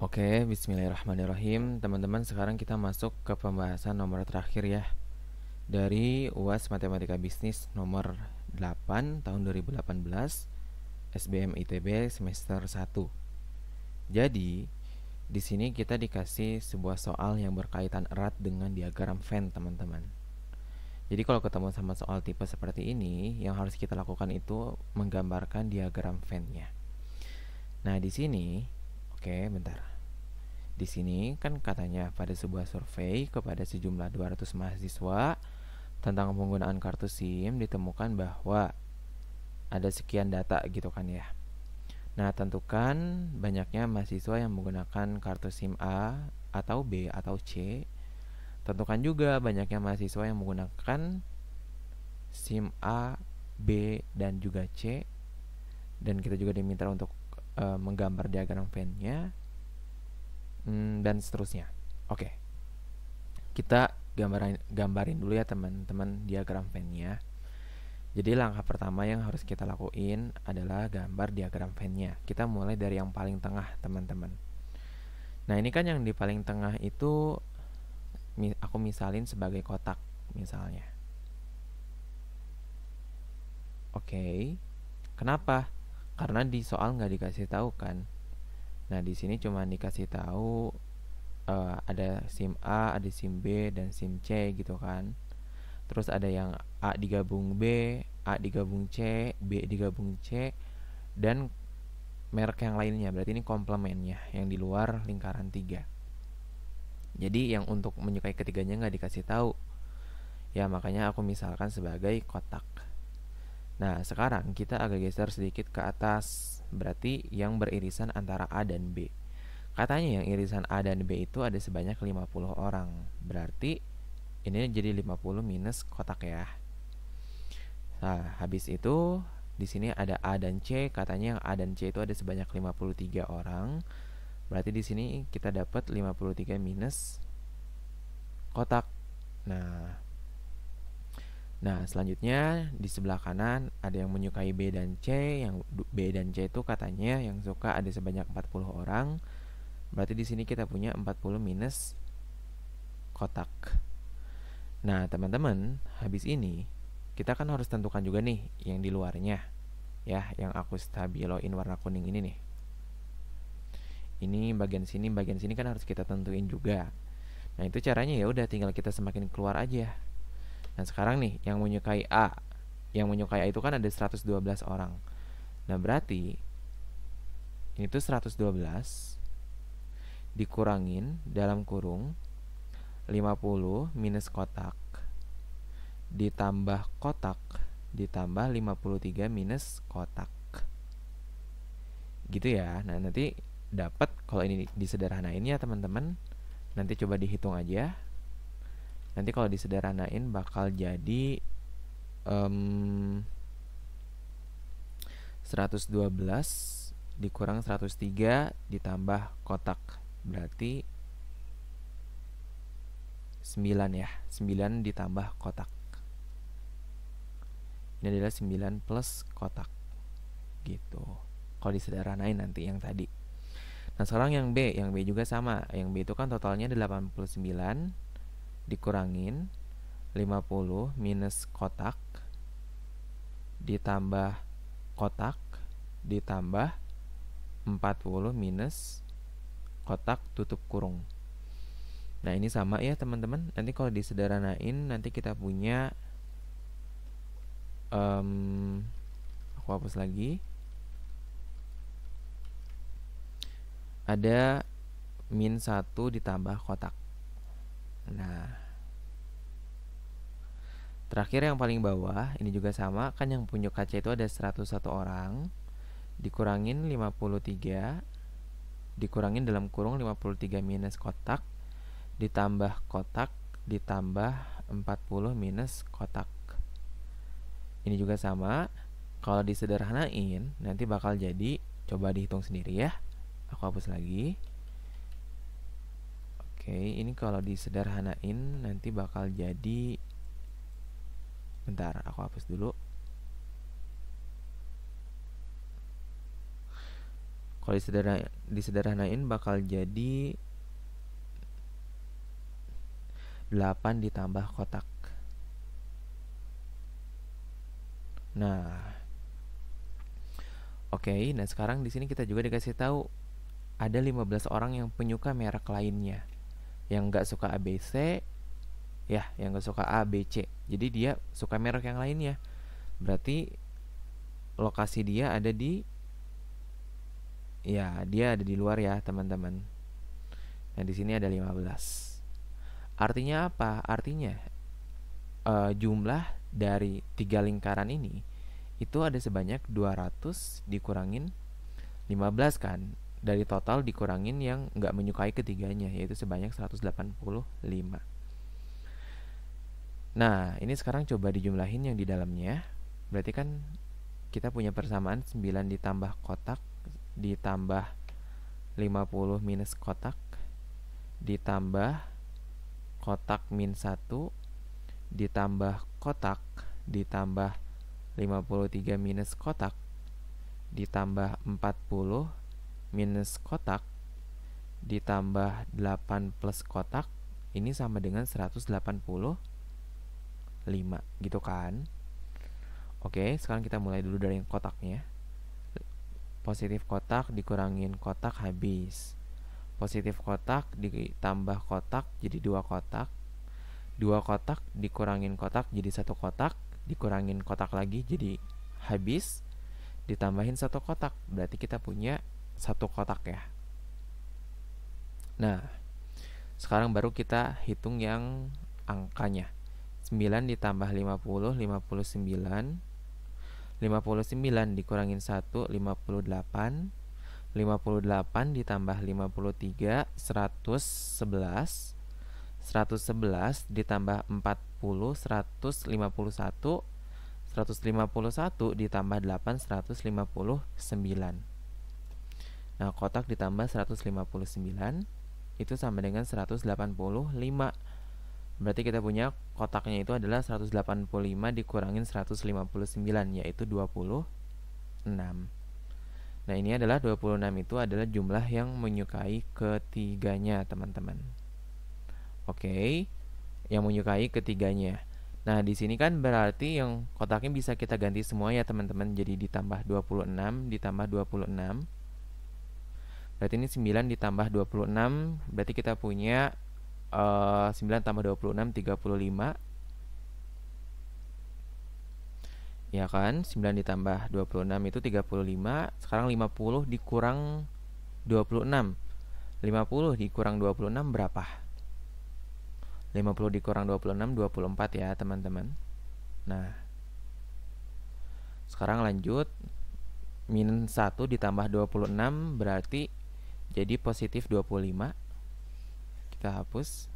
Oke, bismillahirrahmanirrahim. Teman-teman, sekarang kita masuk ke pembahasan nomor terakhir ya. Dari UAS Matematika Bisnis nomor 8 tahun 2018, SBM ITB semester 1. Jadi, di sini kita dikasih sebuah soal yang berkaitan erat dengan diagram Venn, teman-teman. Jadi kalau ketemu sama soal tipe seperti ini, yang harus kita lakukan itu menggambarkan diagram Venn-nya. Nah, di sini, oke, bentar. Di sini kan katanya pada sebuah survei kepada sejumlah 200 mahasiswa tentang penggunaan kartu SIM ditemukan bahwa ada sekian data gitu kan ya. Nah, tentukan banyaknya mahasiswa yang menggunakan kartu SIM A atau B atau C. Tentukan juga banyaknya mahasiswa yang menggunakan SIM A, B, dan juga C. Dan kita juga diminta untuk menggambar diagram Venn-nya dan seterusnya. Oke, kita gambarin dulu ya teman-teman diagram Venn-nya. Jadi langkah pertama yang harus kita lakuin adalah gambar diagram Venn-nya. Kita mulai dari yang paling tengah, teman-teman. Nah, ini kan yang di paling tengah itu aku misalin sebagai kotak misalnya. Oke. Kenapa? Karena di soal nggak dikasih tahu kan. Nah, di sini cuma dikasih tahu ada SIM A, ada SIM B, dan SIM C gitu kan. Terus ada yang A digabung B, A digabung C, B digabung C, dan merek yang lainnya. Berarti ini komplemennya yang di luar lingkaran 3. Jadi yang untuk menyukai ketiganya nggak dikasih tahu. Ya makanya aku misalkan sebagai kotak. Nah sekarang kita agak geser sedikit ke atas. Berarti yang beririsan antara A dan B. Katanya yang irisan A dan B itu ada sebanyak 50 orang. Berarti ini jadi 50 minus kotak ya. Nah, habis itu di sini ada A dan C. Katanya yang A dan C itu ada sebanyak 53 orang. Berarti di sini kita dapat 53 minus kotak. Nah, selanjutnya di sebelah kanan ada yang menyukai B dan C. Yang B dan C itu katanya yang suka ada sebanyak 40 orang. Berarti di sini kita punya 40 minus kotak. Nah, teman-teman, habis ini kita kan harus tentukan juga nih yang di luarnya. Ya, yang aku stabiloin warna kuning ini nih. Ini bagian sini kan harus kita tentuin juga. Nah, itu caranya ya udah tinggal kita semakin keluar aja. Nah, sekarang nih yang menyukai A. Yang menyukai A itu kan ada 112 orang. Nah, berarti ini tuh 112 dikurangin dalam kurung 50 minus kotak ditambah kotak ditambah 53 minus kotak. Gitu ya. Nah, nanti dapat kalau ini disederhanain ya, teman-teman. Nanti coba dihitung aja. Nanti kalau disederhanain bakal jadi 112 dikurang 103 ditambah kotak. Berarti 9 ya. 9 ditambah kotak. Ini adalah 9 plus kotak. Gitu. Kalau disederhanain nanti yang tadi. Nah, sekarang yang B juga sama. Yang B itu kan totalnya 89 dikurangin 50 minus kotak ditambah kotak ditambah 40 minus kotak tutup kurung. Nah, ini sama ya, teman-teman. Nanti kalau disederhanain nanti kita punya aku hapus lagi. Ada min 1 ditambah kotak. Nah, terakhir yang paling bawah ini juga sama. Kan yang punya kaca itu ada 101 orang dikurangin 53 dikurangin dalam kurung 53 minus kotak ditambah kotak ditambah 40 minus kotak. Ini juga sama. Kalau disederhanain nanti bakal jadi, coba dihitung sendiri ya. Aku hapus lagi. Oke, ini kalau disederhanain nanti bakal jadi, bentar, aku hapus dulu. Kalau disederhanain bakal jadi 8 ditambah kotak. Nah, oke, nah sekarang di sini kita juga dikasih tahu ada 15 orang yang penyuka merek lainnya. Yang nggak suka ABC, ya, yang nggak suka A, B, C. Jadi dia suka merek yang lainnya. Berarti lokasi dia ada di, ya, dia ada di luar ya, teman-teman. Nah, di sini ada 15. Artinya apa? Artinya jumlah dari 3 lingkaran ini itu ada sebanyak 200 dikurangin 15 kan. Dari total dikurangin yang nggak menyukai ketiganya, yaitu sebanyak 185. Nah, ini sekarang coba dijumlahin yang di dalamnya. Berarti kan kita punya persamaan 9 ditambah kotak ditambah 50 minus kotak ditambah kotak min 1 ditambah kotak ditambah 53 minus kotak ditambah 40 minus kotak ditambah 8 plus kotak, ini sama dengan 185 gitu kan. Oke, sekarang kita mulai dulu dari yang kotaknya. Positif kotak dikurangin kotak habis. Positif kotak ditambah kotak jadi 2 kotak. 2 kotak dikurangin kotak jadi 1 kotak, dikurangin kotak lagi jadi habis, ditambahin 1 kotak. Berarti kita punya 1 kotak ya. Nah, sekarang baru kita hitung yang angkanya. 9 ditambah 50, 59. 59 dikurangin 1, 58. 58 ditambah 53, 111. 111 ditambah 40, 151. 151 ditambah 8, 159. Nah, kotak ditambah 159 itu sama dengan 185. Berarti kita punya kotaknya itu adalah 185 dikurangin 159, yaitu 26. Nah, ini adalah 26 itu adalah jumlah yang menyukai ketiganya, teman-teman. Oke, yang menyukai ketiganya. Nah, di sini kan berarti yang kotaknya bisa kita ganti semua ya, teman-teman. Jadi ditambah 26 ditambah 26. Berarti ini 9 ditambah 26, berarti kita punya 9 tambah 26, 35. Ya kan, 9 ditambah 26 itu 35. Sekarang 50 dikurang 26. 50 dikurang 26 berapa? 50 dikurang 26, 24 ya teman-teman. Nah, sekarang lanjut. Min 1 ditambah 26 berarti jadi positif 25. Kita hapus.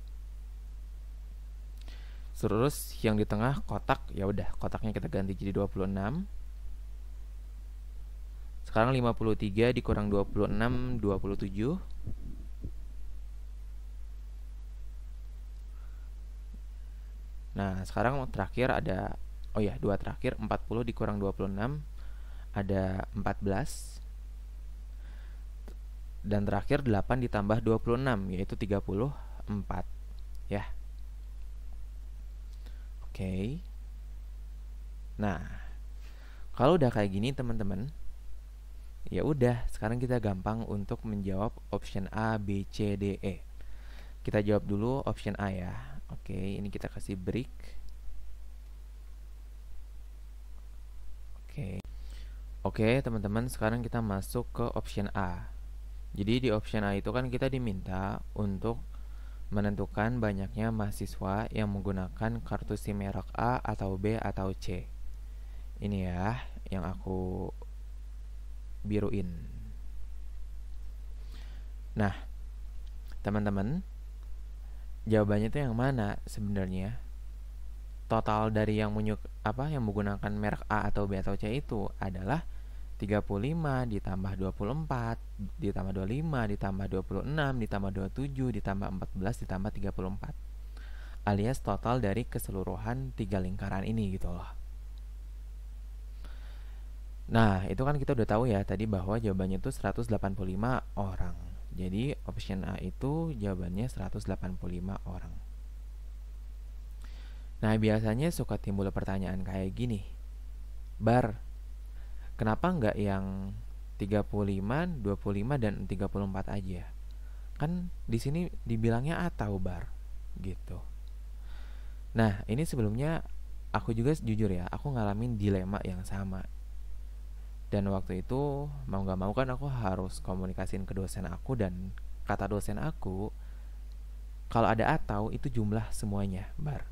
Terus yang di tengah kotak, ya udah kotaknya kita ganti jadi 26. Sekarang 53 dikurang 26, 27. Nah, sekarang terakhir ada, oh ya, 2 terakhir, 40 dikurang 26 ada 14. Dan terakhir 8 ditambah 26 yaitu 34 ya. Oke. Nah, kalau udah kayak gini teman-teman, ya udah, sekarang kita gampang untuk menjawab option A, B, C, D, E. Kita jawab dulu option A ya. Oke, ini kita kasih break. Oke, teman-teman, sekarang kita masuk ke option A. Jadi di option A itu kan kita diminta untuk menentukan banyaknya mahasiswa yang menggunakan kartu SIM merek A atau B atau C. Ini ya yang aku biruin. Nah, teman-teman, jawabannya itu yang mana sebenarnya? Total dari yang menggunakan merek A atau B atau C itu adalah 35 ditambah 24 ditambah 25 ditambah 26 ditambah 27 ditambah 14 ditambah 34, alias total dari keseluruhan 3 lingkaran ini gitu loh. Nah, itu kan kita udah tahu ya tadi bahwa jawabannya itu 185 orang. Jadi option A itu jawabannya 185 orang. Nah, biasanya suka timbul pertanyaan kayak gini. Bar, kenapa nggak yang 35, 25 dan 34 aja? Kan di sini dibilangnya atau bar gitu. Nah, ini sebelumnya aku juga jujur ya, aku ngalamin dilema yang sama. Dan waktu itu mau gak mau kan aku harus komunikasiin ke dosen aku, dan kata dosen aku kalau ada atau itu jumlah semuanya bar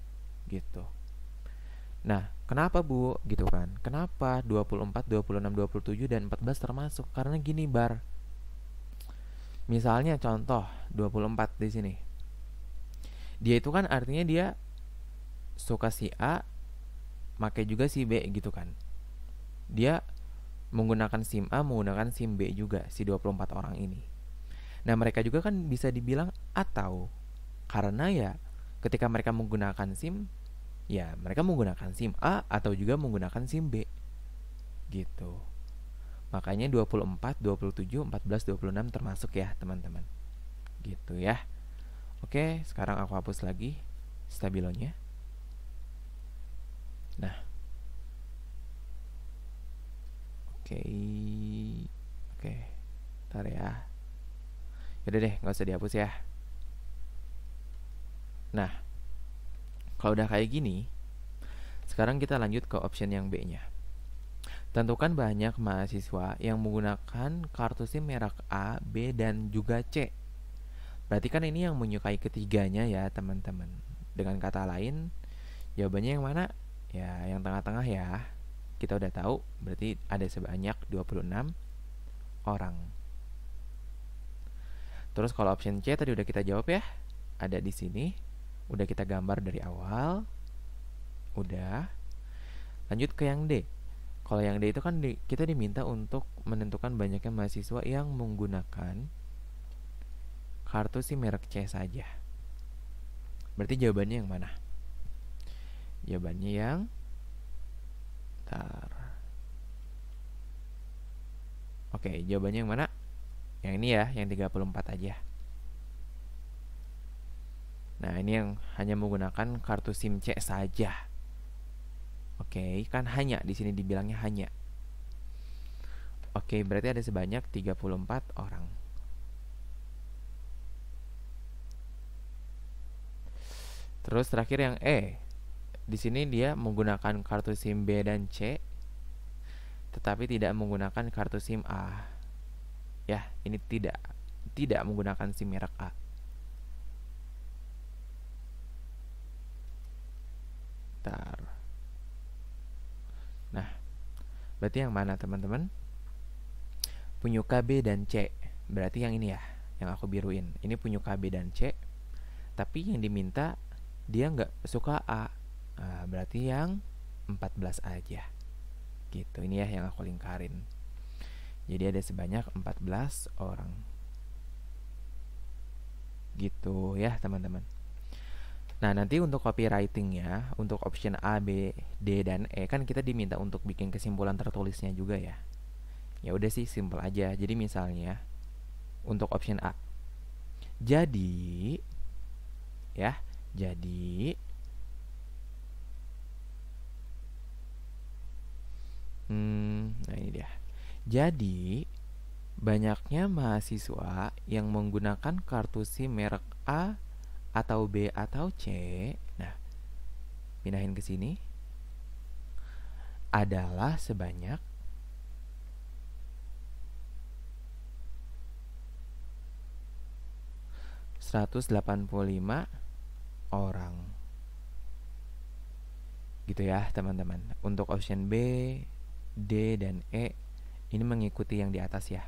gitu. Nah, kenapa Bu gitu kan? Kenapa 24, 26, 27 dan 14 termasuk? Karena gini bar. Misalnya contoh 24 di sini. Dia itu kan artinya dia suka si A, make juga si B gitu kan. Dia menggunakan SIM A, menggunakan SIM B juga si 24 orang ini. Nah, mereka juga kan bisa dibilang atau, karena ya ketika mereka menggunakan SIM, ya mereka menggunakan SIM A atau juga menggunakan SIM B gitu. Makanya 24, 27, 14, 26 termasuk ya teman-teman. Gitu ya. Oke, sekarang aku hapus lagi stabilonya. Nah, oke, ntar ya. Yaudah deh, nggak usah dihapus ya. Nah, kalau udah kayak gini, sekarang kita lanjut ke option yang B-nya. Tentukan banyak mahasiswa yang menggunakan kartu SIM merek A, B, dan juga C. Berarti kan ini yang menyukai ketiganya ya teman-teman. Dengan kata lain, jawabannya yang mana? Ya, yang tengah-tengah ya. Kita udah tahu, berarti ada sebanyak 26 orang. Terus kalau option C tadi udah kita jawab ya. Ada di sini. Udah kita gambar dari awal. Udah. Lanjut ke yang D. Kalau yang D itu kan kita diminta untuk menentukan banyaknya mahasiswa yang menggunakan kartu SIM merek C saja. Berarti jawabannya yang mana? Jawabannya yang Oke, jawabannya yang mana? Yang ini ya, yang 34 aja. Nah, ini yang hanya menggunakan kartu SIM C saja. Oke, kan hanya di sini dibilangnya hanya. Oke, berarti ada sebanyak 34 orang. Terus terakhir yang E. Di sini dia menggunakan kartu SIM B dan C, tetapi tidak menggunakan kartu SIM A. Ya, ini tidak menggunakan SIM merek A. Bentar. Nah, berarti yang mana teman-teman? Punyuka B dan C. Berarti yang ini ya, yang aku biruin. Ini punyuka B dan C, tapi yang diminta dia nggak suka A. Nah, berarti yang 14 aja. Gitu, ini ya yang aku lingkarin. Jadi ada sebanyak 14 orang. Gitu ya teman-teman. Nah, nanti untuk copywritingnya, untuk option A, B, D, dan E kan kita diminta untuk bikin kesimpulan tertulisnya juga ya. Ya udah sih, simple aja. Jadi misalnya untuk option A. Jadi nah ini dia. Jadi banyaknya mahasiswa yang menggunakan kartu SIM merek A atau B atau C. Nah, pindahin ke sini. Adalah sebanyak 185 orang. Gitu ya, teman-teman. Untuk option B, D, dan E ini mengikuti yang di atas ya.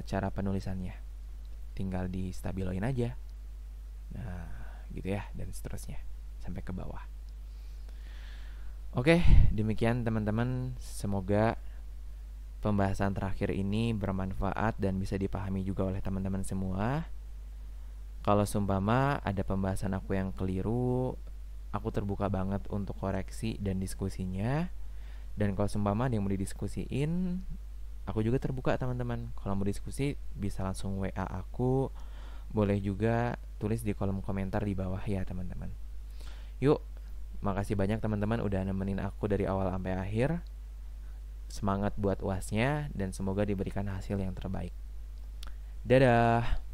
Cara penulisannya tinggal di stabiloin aja. Nah, gitu ya, dan seterusnya sampai ke bawah. Oke, demikian teman-teman. Semoga pembahasan terakhir ini bermanfaat dan bisa dipahami juga oleh teman-teman semua. Kalau sumpama ada pembahasan aku yang keliru, aku terbuka banget untuk koreksi dan diskusinya. Dan kalau seumpama ada yang mau didiskusiin, aku juga terbuka teman-teman. Kalau mau diskusi bisa langsung WA aku, boleh juga tulis di kolom komentar di bawah ya teman-teman. Yuk, makasih banyak teman-teman udah nemenin aku dari awal sampai akhir. Semangat buat UASnya dan semoga diberikan hasil yang terbaik. Dadah.